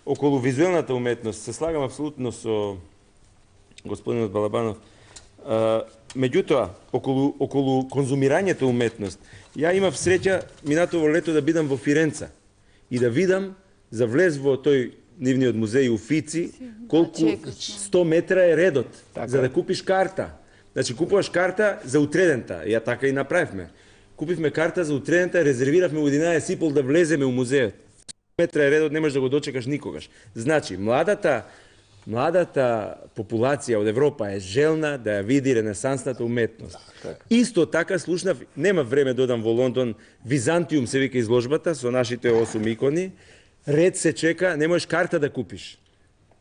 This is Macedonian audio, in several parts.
Околу визуелната уметност се слагам апсолутно со господинот Балабанов. Меѓутоа, околу конзумирањето уметност, ја имав среќа минатово лето да бидам во Фиренца и да видам за влез во тој нивниот музеј Уфици колку 100 метра е редот за да купиш карта. Значи купуваш карта за утредента, ја така и направивме. Купивме карта за утредента, резервиравме у 11:30 да влеземе у музејот. 100 метра е редот, не можеш да го дочекаш никогаш. Значи, младата популација од Европа е желна да ја види ренесансната уметност. Исто така слушнав, нема време да одам во Лондон, Византиум се вика изложбата со нашите 8 икони, ред се чека, не можеш карта да купиш.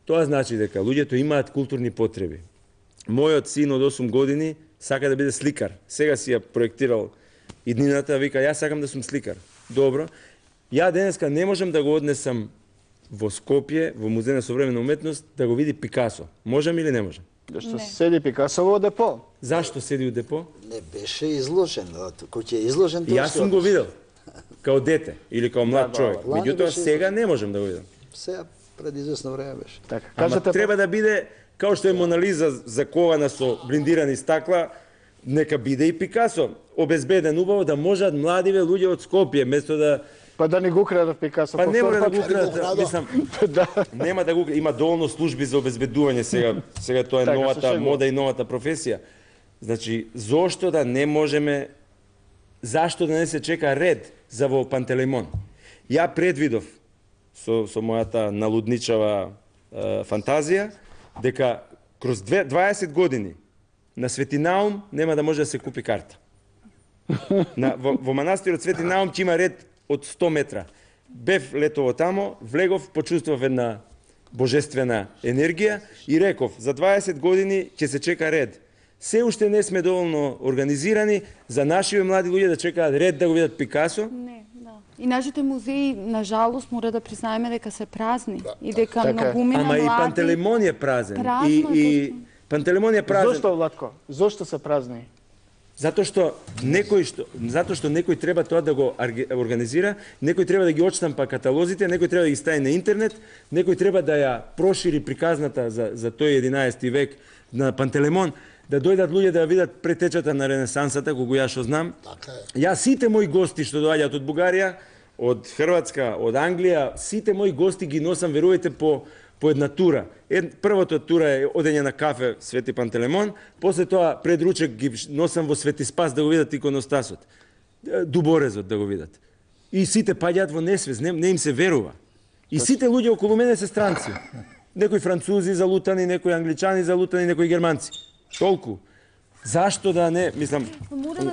Тоа значи дека луѓето имаат културни потреби. Мојот син од 8 години сака да биде сликар. Сега си ја проектирал иднината, вика, јас сакам да сум сликар. Добро. Ја денеска не можам да го однесам во Скопје, во Музеј на современа уметност, да го види Пикасо. Можам или не можам? Зашто седи Пикасо во депо? Зашто седи у депо? Не беше изложен. Кој ќе е изложен, тоа Јас сум го видел, као дете или као млад човек. Меѓутоа сега не можам да го видам. Сега пред известно време беше. Така, Ама треба да биде, као што е Мона Лиза закована со блиндирани стакла, нека биде и Пикасо обезбеден убаво да можат младиве луѓе од Скопје, место да Па да не го крадат Пикасо. Па не мора да го крадат, мислам, нема да го има доволно служби за обезбедување сега тоа е новата мода и новата професија. Значи, зошто да не можеме, зашто да не се чека ред за во Пантелеймон? Ја предвидов со мојата налудничава фантазија дека кроз 20 години на Свети Наум нема да може да се купи карта. Во манастирот Свети Наум ќе има ред од 100 метра. Бев летово тамо, влегов, почувствував една божествена енергија и реков, за 20 години ќе се чека ред. Се уште не сме доволно организирани за нашите млади луѓе да чекаат ред да го видат Пикасо. Не, да. И нашите музеи, на жалост, мора да признаеме дека се празни и дека многумина млади... Ама и Пантелеймон е празен. И Пантелеймон е празен. Зошто, Владко? Зошто се празни? Затоа што некој треба тоа да го организира, некој треба да ги отштампа каталозите, некој треба да ги стави на интернет, некој треба да ја прошири приказната за тој 11 век на Пантелеймон, да дојдат луѓе да ја видат претечата на ренесансата, кога ја што знам. Ја сите мои гости што доаѓаат од Бугарија, од Хрватска, од Англија, сите мои гости ги носам, верувајте, по една тура. Првото тура е одење на кафе Свети Пантелеймон, после тоа пред ручек ги носам во Свети Спас да го видат иконостасот, Дуборезот да го видат. И сите паѓаат во несвест, не им се верува. И сите луѓе околу мене се странци. Некои французи залутани, некои англичани залутани, некои германци. Толку. Зашто да не, мислам...